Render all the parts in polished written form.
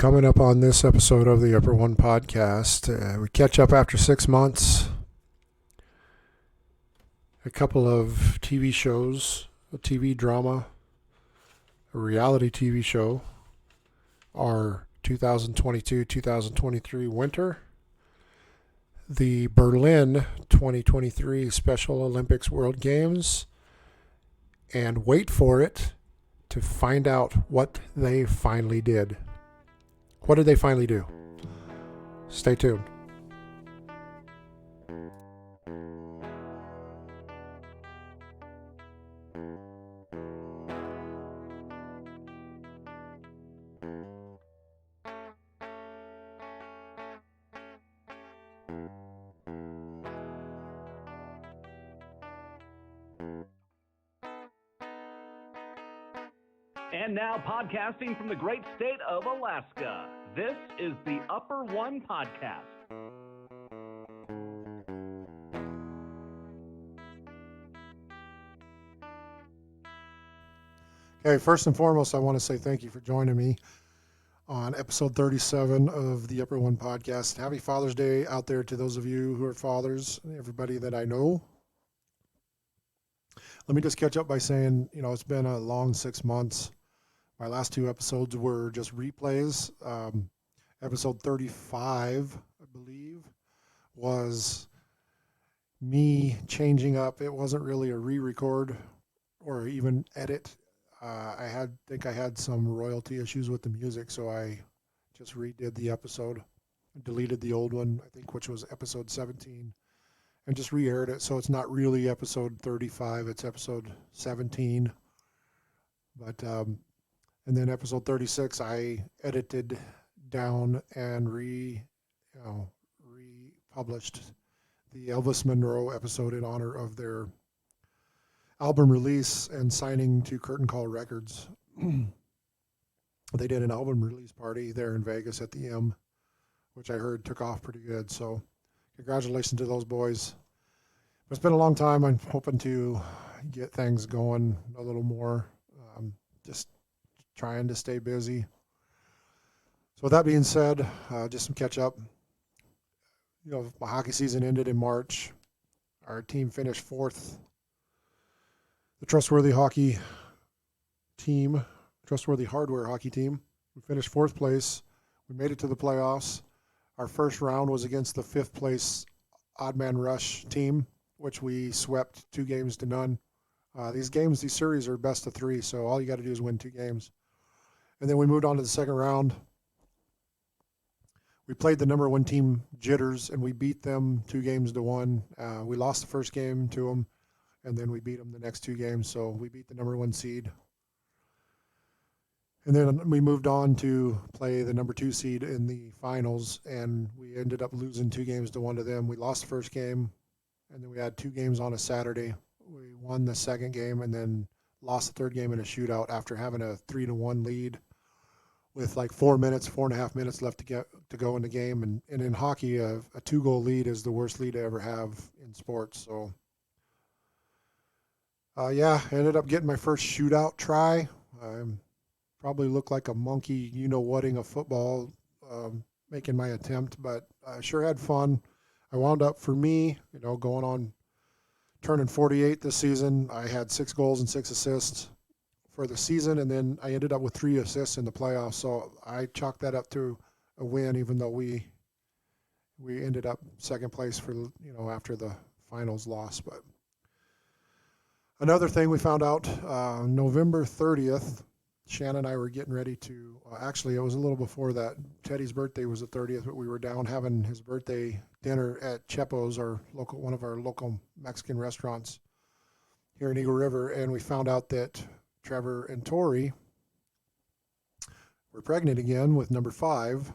Coming up on this episode of the Upper One Podcast, we catch up after 6 months. A couple of TV shows, a TV drama, a reality TV show, our 2022-2023 winter, the Berlin 2023 Special Olympics World Games, and wait for it to find out what they finally did. What did they finally do? Stay tuned. And now podcasting from the great state of Alaska, this is the Upper One Podcast. Okay, first and foremost, I want to say thank you for joining me on episode 37 of the Upper One Podcast. Happy Father's Day out there to those of you who are fathers, everybody that I know. Let me just catch up by saying, it's been a long 6 months. My last two episodes were just replays. Episode 35, I believe, was me changing up. It wasn't really a re-record or even edit. I think I had some royalty issues with the music, so I just redid the episode, deleted the old one, I think, which was episode 17, and just re-aired it. So it's not really episode 35, it's episode 17. But and then episode 36, I edited down and republished the Elvis Monroe episode in honor of their album release and signing to Curtain Call Records. They did an album release party there in Vegas at the M, which I heard took off pretty good. So congratulations to those boys. It's been a long time. I'm hoping to get things going a little more. Just trying to stay busy. So with that being said, just some catch up. My hockey season ended in March. Our team finished fourth. The Trustworthy Hardware Hockey Team. We finished fourth place. We made it to the playoffs. Our first round was against the fifth place Odd Man Rush team, which we swept 2-0. These series are best of 3, so all you got to do is win 2 games. And then we moved on to the second round. We played the number 1 team, Jitters, and we beat them 2-1. We lost the first game to them, and then we beat them the next 2 games, so we beat the number 1 seed. And then we moved on to play the number 2 seed in the finals, and we ended up losing 2-1 to them. We lost the first game, and then we had 2 games on a Saturday. We won the second game and then lost the third game in a shootout after having a 3-1 lead with like 4.5 minutes left to go in the game. And in hockey, a 2-goal lead is the worst lead to ever have in sports. So, I ended up getting my first shootout try. I probably looked like a monkey, whatting a football, making my attempt, but I sure had fun. I wound up, for me, going on turning 48 this season. I had 6 goals and 6 assists for the season, and then I ended up with 3 assists in the playoffs. So I chalked that up to a win, even though we ended up second place for after the finals loss. But another thing we found out, November 30th, Shannon and I were getting ready to, actually it was a little before that. Teddy's birthday was the 30th, but we were down having his birthday dinner at Chepo's, one of our local Mexican restaurants here in Eagle River, and we found out that Trevor and Tori were pregnant again with number 5.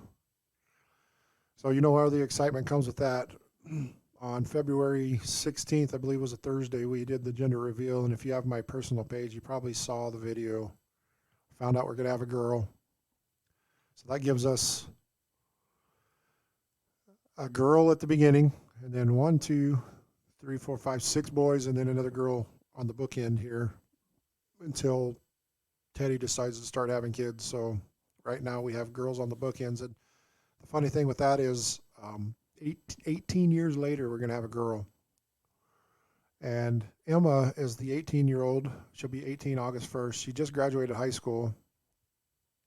So where the excitement comes with that. On February 16th, I believe it was a Thursday, we did the gender reveal, and if you have my personal page, you probably saw the video. Found out we're going to have a girl. So that gives us a girl at the beginning, and then 1, 2, 3, 4, 5, 6 boys, and then another girl on the bookend here until Teddy decides to start having kids. So right now we have girls on the bookends. And the funny thing with that is 18 years later, we're going to have a girl. And Emma is the 18-year-old. She'll be 18 August 1st. She just graduated high school.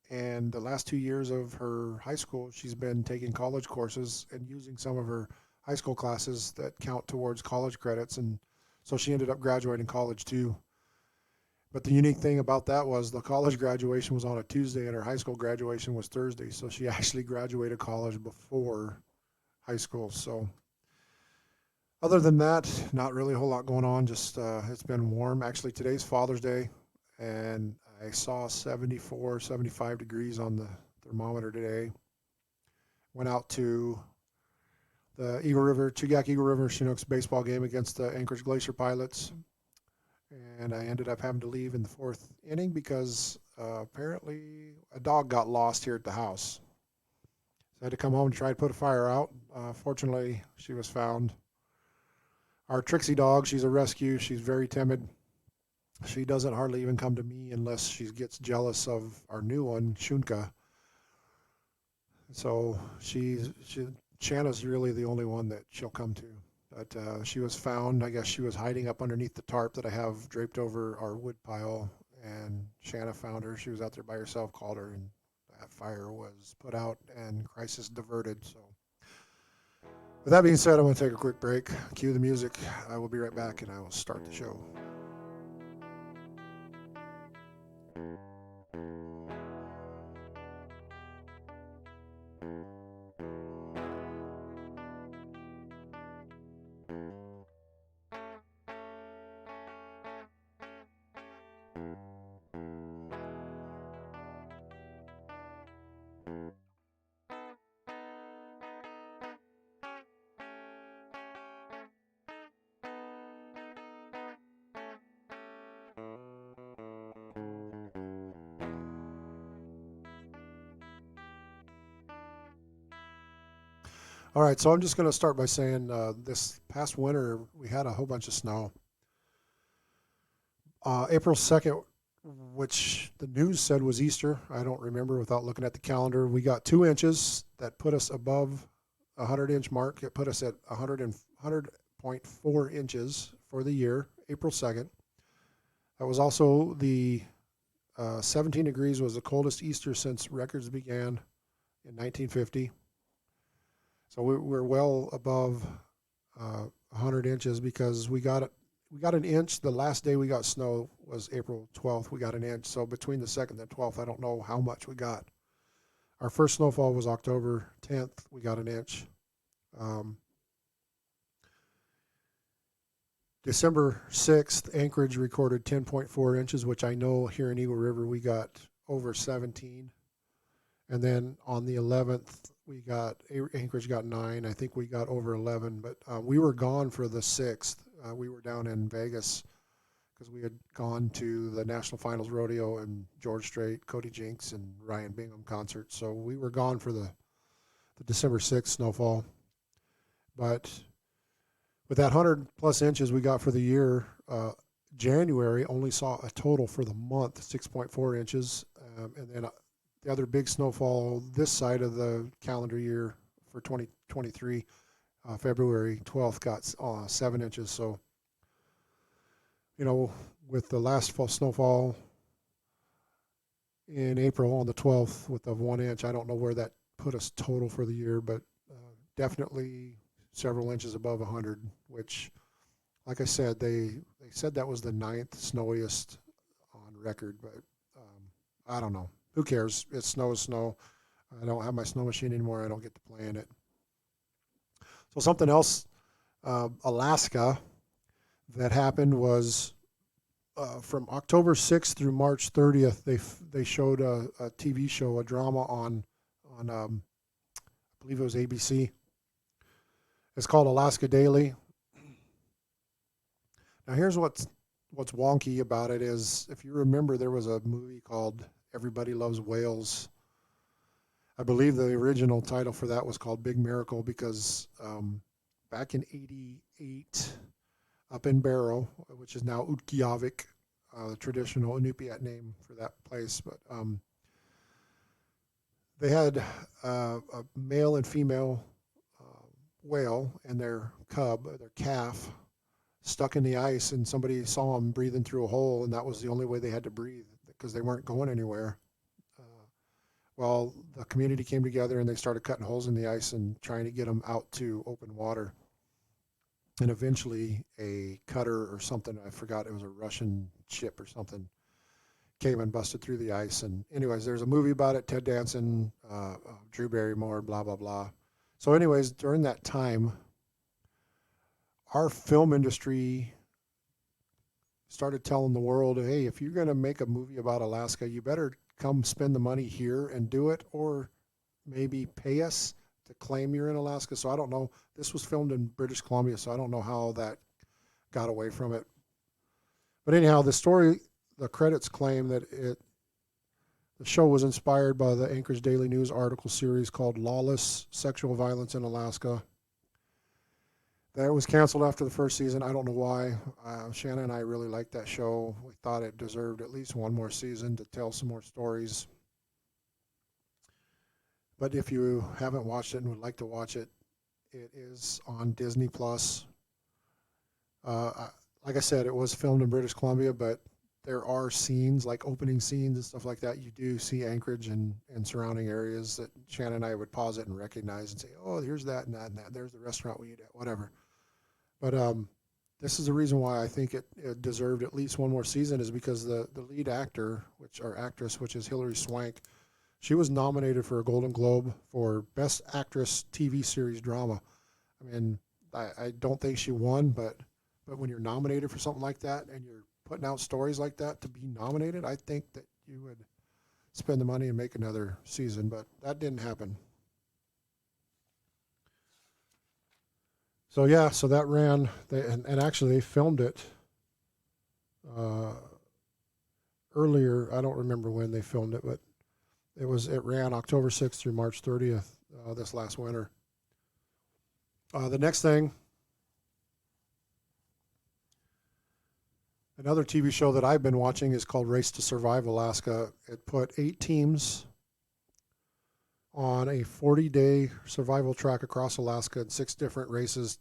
And the last 2 years of her high school, she's been taking college courses and using some of her high school classes that count towards college credits. And so she ended up graduating college too. But the unique thing about that was the college graduation was on a Tuesday and her high school graduation was Thursday. So she actually graduated college before high school. So other than that, not really a whole lot going on. Just it's been warm. Actually, today's Father's Day, and I saw 74, 75 degrees on the thermometer today. Went out to the Chugach Eagle River Chinooks baseball game against the Anchorage Glacier Pilots. And I ended up having to leave in the fourth inning because apparently a dog got lost here at the house. So I had to come home and try to put a fire out. Fortunately, she was found. Our Trixie dog, she's a rescue. She's very timid. She doesn't hardly even come to me unless she gets jealous of our new one, Shunka. So Shanna's really the only one that she'll come to. But she was found. I guess she was hiding up underneath the tarp that I have draped over our wood pile. And Shanna found her. She was out there by herself, called her, and that fire was put out and crisis diverted. So with that being said, I'm going to take a quick break, cue the music. I will be right back, and I will start the show. All right, so I'm just going to start by saying this past winter we had a whole bunch of snow. April 2nd, which the news said was Easter, I don't remember without looking at the calendar, we got 2 inches that put us above a 100-inch mark. It put us at 100.4 inches for the year, April 2nd. That was also the 17 degrees was the coldest Easter since records began in 1950. So we're well above 100 inches because we got an inch. The last day we got snow was April 12th. We got an inch. So between the 2nd and 12th, I don't know how much we got. Our first snowfall was October 10th. We got an inch. December 6th, Anchorage recorded 10.4 inches, which I know here in Eagle River we got over 17. And then on the 11th, Anchorage got 9. I think we got over 11, but we were gone for the 6th. We were down in Vegas because we had gone to the National Finals Rodeo and George Strait, Cody Jinks, and Ryan Bingham concert. So we were gone for the December 6th snowfall. But with that 100-plus inches we got for the year, January only saw a total for the month, 6.4 inches. And then the other big snowfall this side of the calendar year for 2023, February 12th, got 7 inches. So, with the last snowfall in April on the 12th with the 1 inch, I don't know where that put us total for the year, but definitely several inches above 100, which, like I said, they said that was the 9th snowiest on record, but I don't know. Who cares? It's snow is snow. I don't have my snow machine anymore. I don't get to play in it. So something else, Alaska, that happened was from October 6th through March 30th, they showed a TV show, a drama on I believe it was ABC. It's called Alaska Daily. Now here's what's wonky about it is, if you remember, there was a movie called Everybody Loves Whales. I believe the original title for that was called Big Miracle because back in '88, up in Barrow, which is now Utqiagvik, the traditional Inupiat name for that place, but They had a male and female whale and their cub, their calf, stuck in the ice, and somebody saw them breathing through a hole, and that was the only way they had to breathe because they weren't going anywhere. Well, the community came together and they started cutting holes in the ice and trying to get them out to open water. And eventually, a cutter or something, I forgot, it was a Russian ship or something, came and busted through the ice. And anyways, there's a movie about it, Ted Danson, Drew Barrymore, blah, blah, blah. So anyways, during that time, our film industry started telling the world, hey, if you're going to make a movie about Alaska, you better come spend the money here and do it, or maybe pay us to claim you're in Alaska. So I don't know. This was filmed in British Columbia, so I don't know how that got away from it. But anyhow, the story, the credits claim that the show was inspired by the Anchorage Daily News article series called Lawless Sexual Violence in Alaska. That was canceled after the first season. I don't know why. Shannon and I really liked that show. We thought it deserved at least one more season to tell some more stories. But if you haven't watched it and would like to watch it, it is on Disney+. Like I said, it was filmed in British Columbia, but there are scenes, like opening scenes and stuff like that. You do see Anchorage and surrounding areas that Shannon and I would pause it and recognize and say, oh, here's that and that and that. There's the restaurant we eat at, whatever. But this is the reason why I think it deserved at least one more season, is because the lead actor, actress, which is Hilary Swank, she was nominated for a Golden Globe for Best Actress TV Series Drama. I mean, I don't think she won, but when you're nominated for something like that and you're putting out stories like that to be nominated, I think that you would spend the money and make another season, but that didn't happen. So yeah, so that ran, and actually they filmed it earlier. I don't remember when they filmed it, but it ran October 6th through March 30th this last winter. The next thing, another TV show that I've been watching is called Race to Survive Alaska. It put 8 teams on a 40-day survival track across Alaska in 6 different races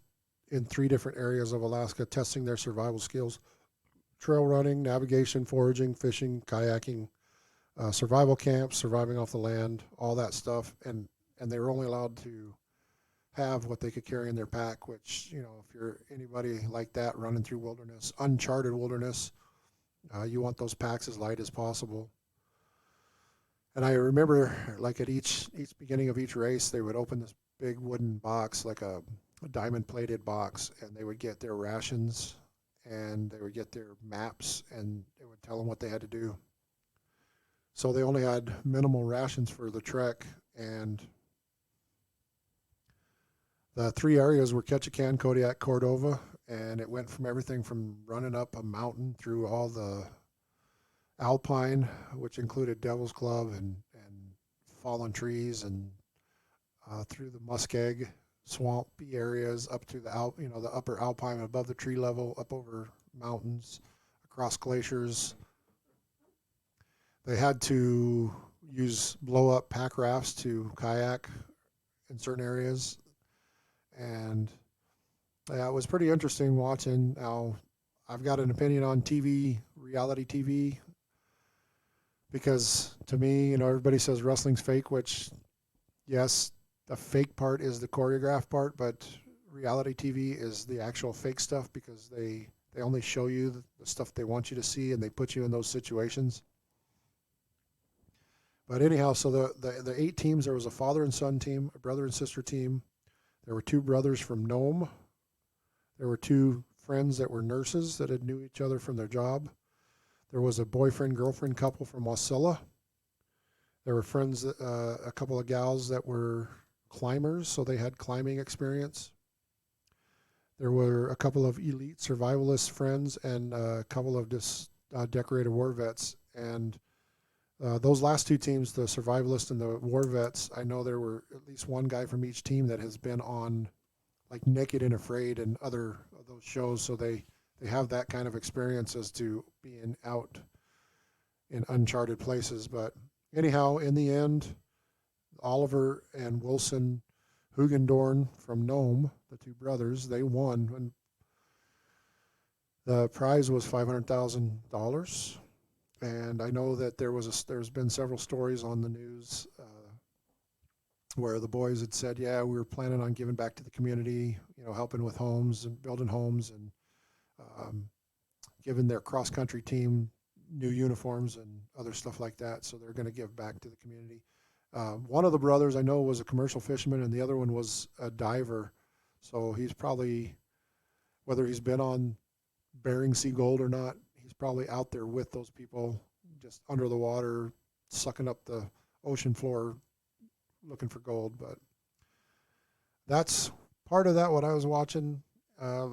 in 3 different areas of Alaska, testing their survival skills: trail running, navigation, foraging, fishing, kayaking, survival camps, surviving off the land, all that stuff. And they were only allowed to have what they could carry in their pack, which, you know, if you're anybody like that running through wilderness, uncharted wilderness, you want those packs as light as possible. And I remember, like, at each beginning of each race, they would open this big wooden box, like a diamond-plated box, and they would get their rations, and they would get their maps, and it would tell them what they had to do. So they only had minimal rations for the trek, and the 3 areas were Ketchikan, Kodiak, Cordova, and it went from everything from running up a mountain through all the alpine, which included Devil's Club and fallen trees, and through the muskeg swampy areas up to the upper alpine above the tree level, up over mountains, across glaciers. They had to use blow up pack rafts to kayak in certain areas. And it was pretty interesting watching. Now, I've got an opinion on TV, reality TV, because to me, everybody says wrestling's fake, which, yes, the fake part is the choreographed part, but reality TV is the actual fake stuff, because they only show you the stuff they want you to see, and they put you in those situations. But anyhow, so the 8 teams, there was a father and son team, a brother and sister team. There were 2 brothers from Nome. There were 2 friends that were nurses that had knew each other from their job. There was a boyfriend-girlfriend couple from Wasilla. There were friends, a couple of gals that were climbers, so they had climbing experience. There were a couple of elite survivalist friends and a couple of decorated war vets. And those last 2 teams, the survivalists and the war vets, I know there were at least one guy from each team that has been on, like, Naked and Afraid and other of those shows, so they have that kind of experience as to being out in uncharted places. But anyhow, in the end, Oliver and Wilson Hugendorn from Nome, the two brothers, they won, and the prize was $500,000. And I know that there's been several stories on the news where the boys had said, yeah, we were planning on giving back to the community, helping with homes and building homes, and giving their cross-country team new uniforms and other stuff like that. So they're going to give back to the community. One of the brothers I know was a commercial fisherman, and the other one was a diver. So he's probably, whether he's been on Bering Sea Gold or not, he's probably out there with those people, just under the water, sucking up the ocean floor, looking for gold. But that's part of that, what I was watching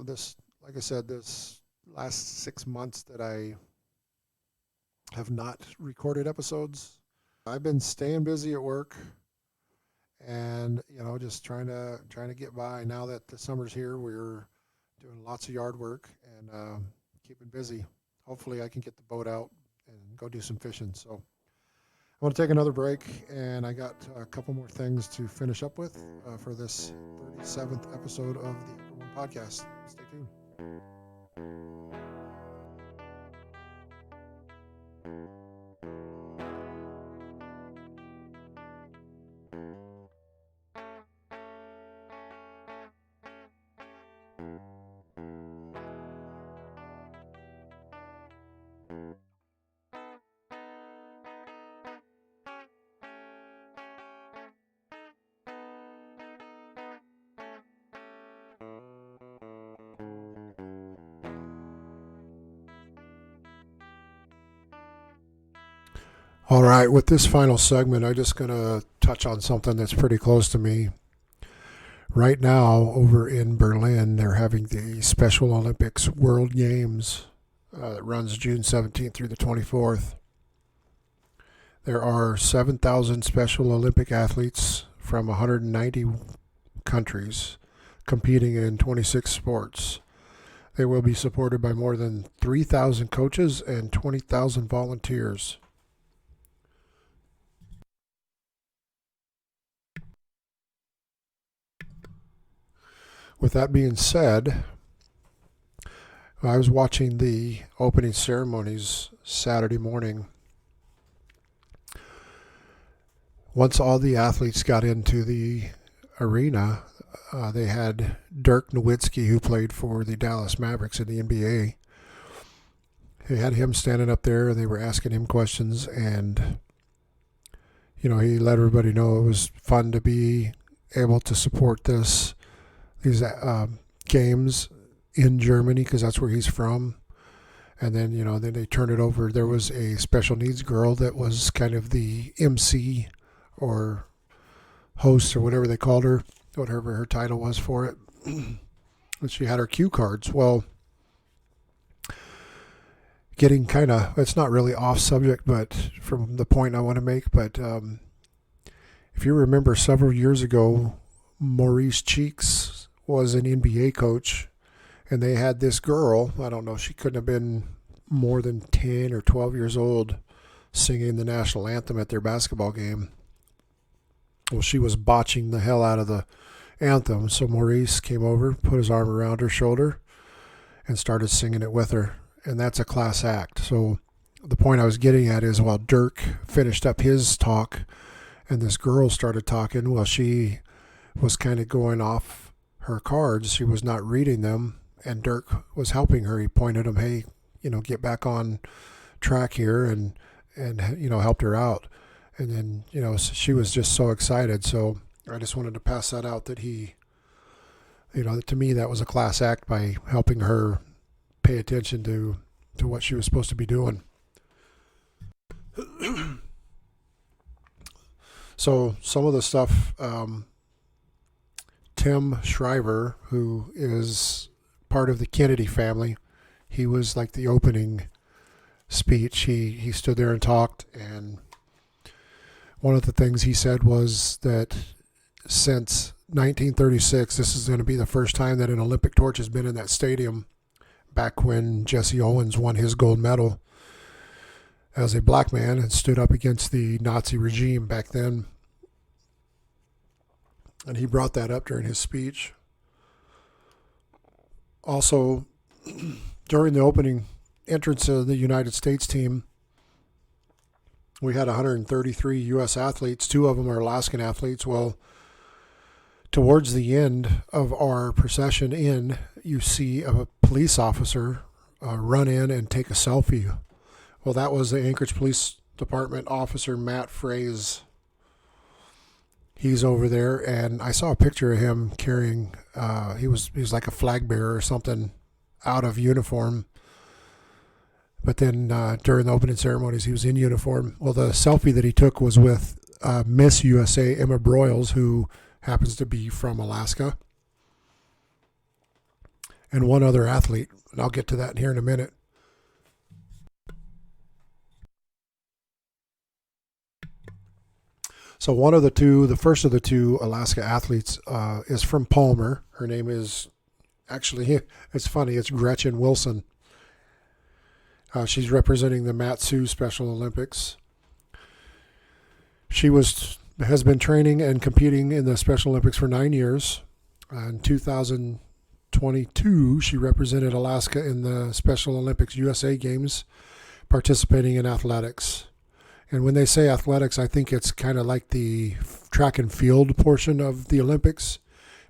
this, like I said, this last 6 months that I have not recorded episodes. I've been staying busy at work and, just trying to get by. Now that the summer's here, we're doing lots of yard work and keeping busy. Hopefully I can get the boat out and go do some fishing. So I want to take another break, and I got a couple more things to finish up with for this 37th episode of the Upper One Podcast. Stay tuned. All right, with this final segment, I'm just going to touch on something that's pretty close to me. Right now, over in Berlin, they're having the Special Olympics World Games that runs June 17th through the 24th. There are 7,000 Special Olympic athletes from 190 countries competing in 26 sports. They will be supported by more than 3,000 coaches and 20,000 volunteers. With that being said, I was watching the opening ceremonies Saturday morning. Once all the athletes got into the arena, they had Dirk Nowitzki, who played for the Dallas Mavericks in the NBA. They had him standing up there, and they were asking him questions, and he let everybody know it was fun to be able to support these games in Germany, because that's where he's from. And then then they turned it over. There was a special needs girl that was kind of the MC or host or whatever they called her, whatever her title was for it. And she had her cue cards. Well, getting kind of, it's not really off subject, but from the point I want to make, but if you remember several years ago, Maurice Cheeks was an NBA coach, and they had this girl, I don't know, she couldn't have been more than 10 or 12 years old, singing the national anthem at their basketball game. Well, she was botching the hell out of the anthem, so Maurice came over, put his arm around her shoulder, and started singing it with her, and that's a class act. So the point I was getting at is, while Dirk finished up his talk and this girl started talking, well, she was kind of going off her cards. She was not reading them, and Dirk was helping her. He pointed him, hey, get back on track here, and helped her out. And then, she was just so excited. So I just wanted to pass that out, that he, to me, that was a class act by helping her pay attention to what she was supposed to be doing. So some of the stuff, Tim Shriver, who is part of the Kennedy family, he was like the opening speech. He stood there and talked, and one of the things he said was that since 1936, this is going to be the first time that an Olympic torch has been in that stadium, back when Jesse Owens won his gold medal as a black man and stood up against the Nazi regime back then. and he brought that up during his speech. Also, during the opening entrance of the United States team, we had 133 U.S. athletes. 2 of them are Alaskan athletes. Well, towards the end of our procession in, you see a police officer run in and take a selfie. Well, that was the Anchorage Police Department officer, Matt Fraze. He's over there, and I saw a picture of him carrying, he was like a flag bearer or something out of uniform. But then during the opening ceremonies, he was in uniform. Well, the selfie that he took was with Miss USA, Emma Broyles, who happens to be from Alaska, and one other athlete. And I'll get to that here in a minute. So one of the two, the first of the 2 Alaska athletes is from Palmer. Her name is, actually, it's funny, it's Gretchen Wilson. She's representing the Mat-Su Special Olympics. She has been training and competing in the Special Olympics for 9 years. In 2022, she represented Alaska in the Special Olympics USA Games, participating in athletics. And when they say athletics, I think it's kind of like the track and field portion of the Olympics,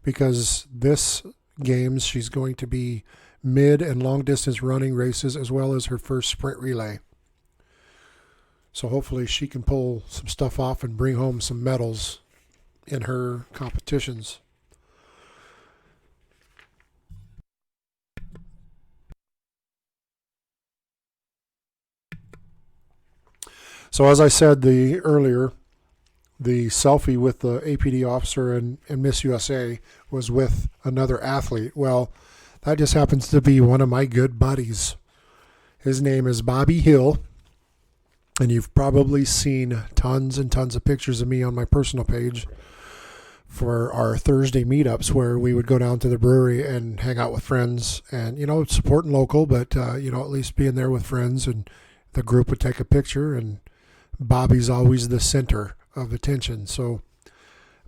because this Games, she's going to be mid and long distance running races, as well as her first sprint relay. So hopefully she can pull some stuff off and bring home some medals in her competitions. So as I said earlier, the selfie with the APD officer and Miss USA was with another athlete. Well, that just happens to be one of my good buddies. His name is Bobby Hill, and you've probably seen tons and tons of pictures of me on my personal page for our Thursday meetups, where we would go down to the brewery and hang out with friends and, supporting local, but, at least being there with friends, and the group would take a picture, and Bobby's always the center of attention. So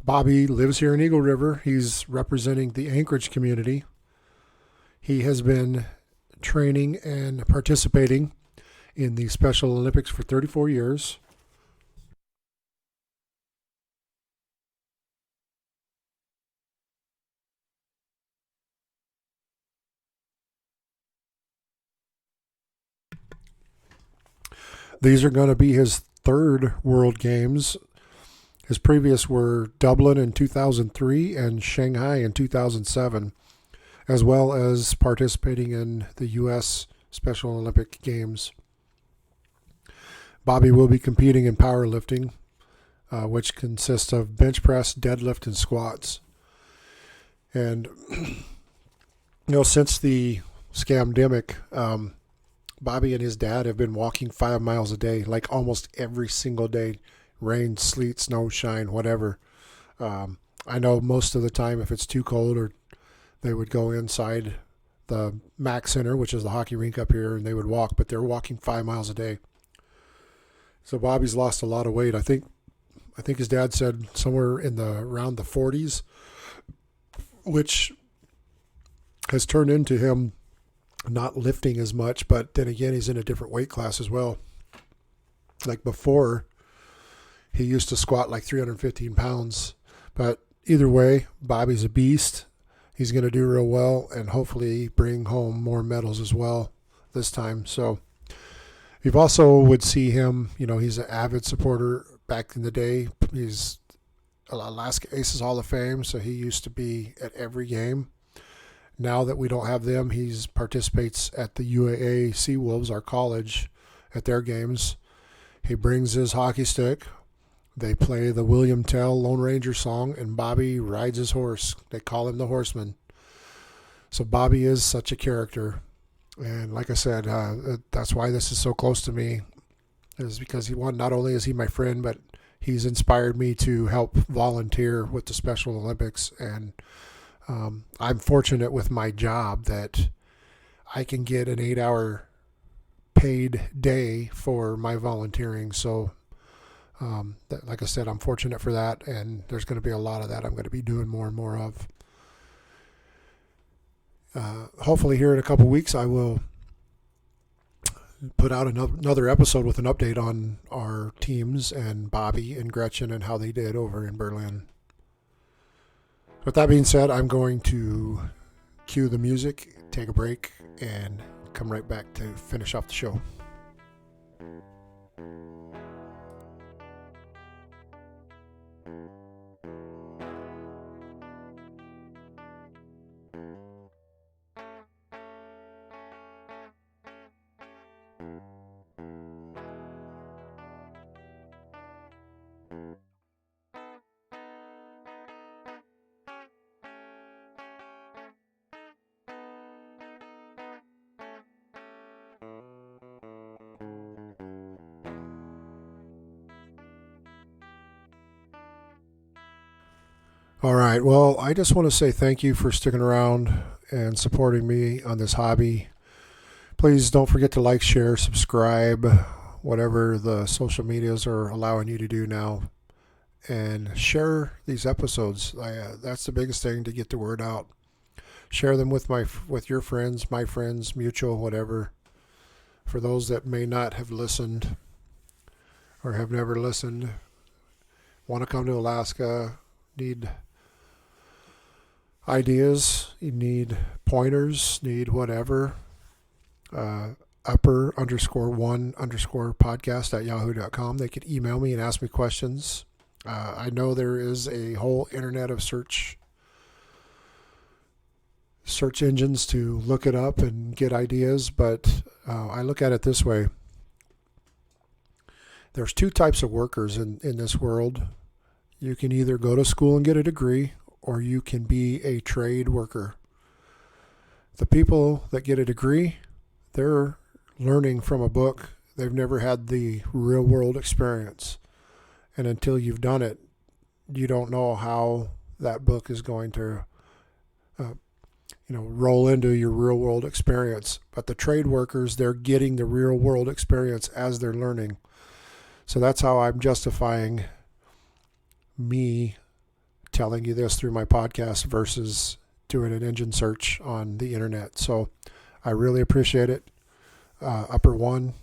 Bobby lives here in Eagle River. He's representing the Anchorage community. He has been training and participating in the Special Olympics for 34 years. These are going to be his 3rd World Games. His previous were Dublin in 2003 and Shanghai in 2007, as well as participating in the U.S. Special Olympic Games. Bobby will be competing in powerlifting, which consists of bench press, deadlift, and squats. And, since the scamdemic, Bobby and his dad have been walking 5 miles a day, like almost every single day, rain, sleet, snow, shine, whatever. I know most of the time if it's too cold, or they would go inside the Mac Center, which is the hockey rink up here, and they would walk, but they're walking 5 miles a day. So Bobby's lost a lot of weight. I think his dad said somewhere around the 40s, which has turned into him not lifting as much, but then again, he's in a different weight class as well. Like before, he used to squat like 315 pounds, but either way, Bobby's a beast. He's going to do real well and hopefully bring home more medals as well this time. So you've also would see him, he's an avid supporter back in the day. He's Alaska Aces Hall of Fame, so he used to be at every game. Now that we don't have them, he participates at the UAA Seawolves, our college, at their games. He brings his hockey stick. They play the William Tell Lone Ranger song, and Bobby rides his horse. They call him the Horseman. So Bobby is such a character. And like I said, that's why this is so close to me, is because not only is he my friend, but he's inspired me to help volunteer with the Special Olympics. And I'm fortunate with my job that I can get an 8-hour paid day for my volunteering. So Like I said, I'm fortunate for that, and there's going to be a lot of that I'm going to be doing more and more of. Hopefully here in a couple weeks I will put out another episode with an update on our teams and Bobby and Gretchen and how they did over in Berlin. With that being said, I'm going to cue the music, take a break, and come right back to finish off the show. All right. Well, I just want to say thank you for sticking around and supporting me on this hobby. Please don't forget to like, share, subscribe, whatever the social medias are allowing you to do now, and share these episodes. That's the biggest thing, to get the word out. Share them with your friends, my friends, mutual, whatever. For those that may not have listened or have never listened, want to come to Alaska, need ideas, you need pointers, need whatever, upper_1_podcast@yahoo.com. They could email me and ask me questions. I know there is a whole internet of search engines to look it up and get ideas, but I look at it this way. There's two types of workers in this world. You can either go to school and get a degree, or you can be a trade worker. The people that get a degree, they're learning from a book. They've never had the real world experience. And until you've done it, you don't know how that book is going to roll into your real world experience. But the trade workers, they're getting the real world experience as they're learning. So that's how I'm justifying me telling you this through my podcast versus doing an engine search on the internet. So I really appreciate it. upper_1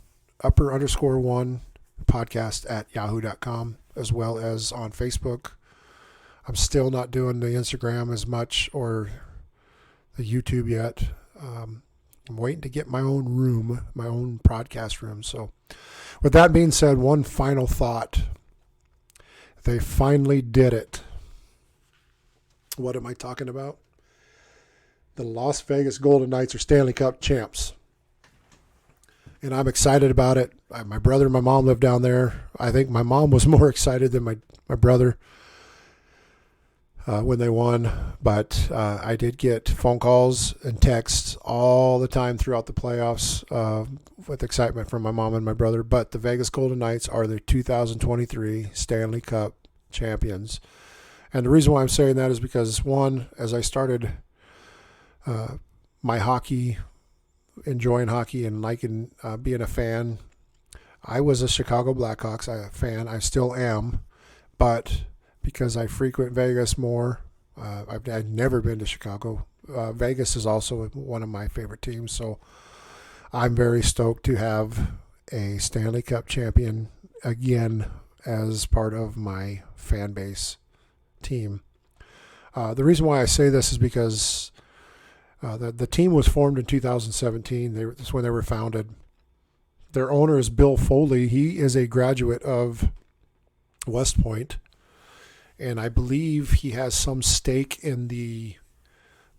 podcast@yahoo.com, as well as on Facebook. I'm still not doing the Instagram as much or the YouTube yet. I'm waiting to get my own room, my own podcast room. So with that being said, one final thought. They finally did it. What am I talking about? The Las Vegas Golden Knights are Stanley Cup champs. And I'm excited about it. My brother and my mom live down there. I think my mom was more excited than my brother when they won. But I did get phone calls and texts all the time throughout the playoffs with excitement from my mom and my brother. But the Vegas Golden Knights are the 2023 Stanley Cup champions. And the reason why I'm saying that is because, one, as I started my hockey, enjoying hockey and liking being a fan, I was a Chicago Blackhawks fan. I still am. But because I frequent Vegas more, I've never been to Chicago. Vegas is also one of my favorite teams. So I'm very stoked to have a Stanley Cup champion again as part of my fan base team. The reason why I say this is because the team was formed in 2017. That's when they were founded. Their owner is Bill Foley. He is a graduate of West Point, and I believe he has some stake in the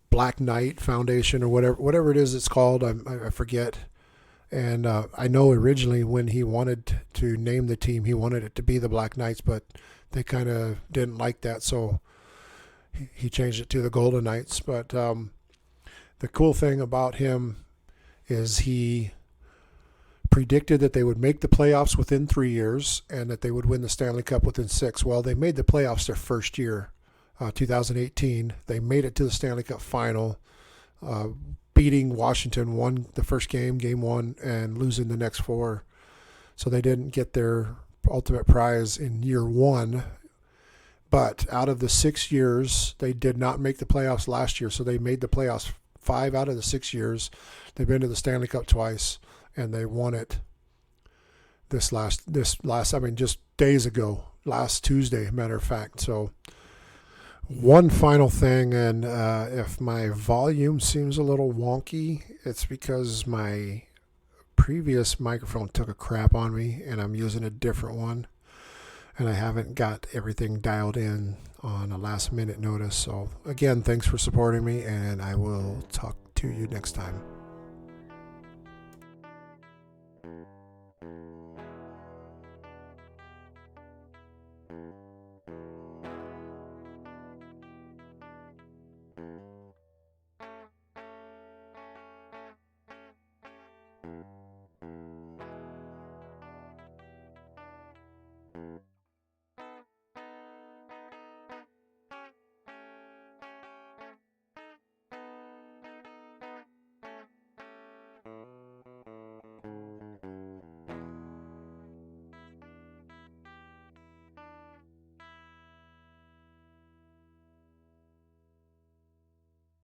Black Knight Foundation or whatever it is it's called. I forget. And I know originally when he wanted to name the team, he wanted it to be the Black Knights, but they kind of didn't like that, so he changed it to the Golden Knights. But the cool thing about him is he predicted that they would make the playoffs within 3 years and that they would win the Stanley Cup within 6. Well, they made the playoffs their first year, 2018. They made it to the Stanley Cup final, beating Washington, won the first game, game 1, and losing the next 4. So they didn't get their ultimate prize in year one. But out of the 6 years, they did not make the playoffs last year. So they made the playoffs 5 out of the 6 years. They've been to the Stanley Cup twice, and they won it this last, I mean, just days ago, last Tuesday, matter of fact. So one final thing, and if my volume seems a little wonky, it's because my previous microphone took a crap on me, and I'm using a different one. And I haven't got everything dialed in on a last minute notice. So again, thanks for supporting me, and I will talk to you next time.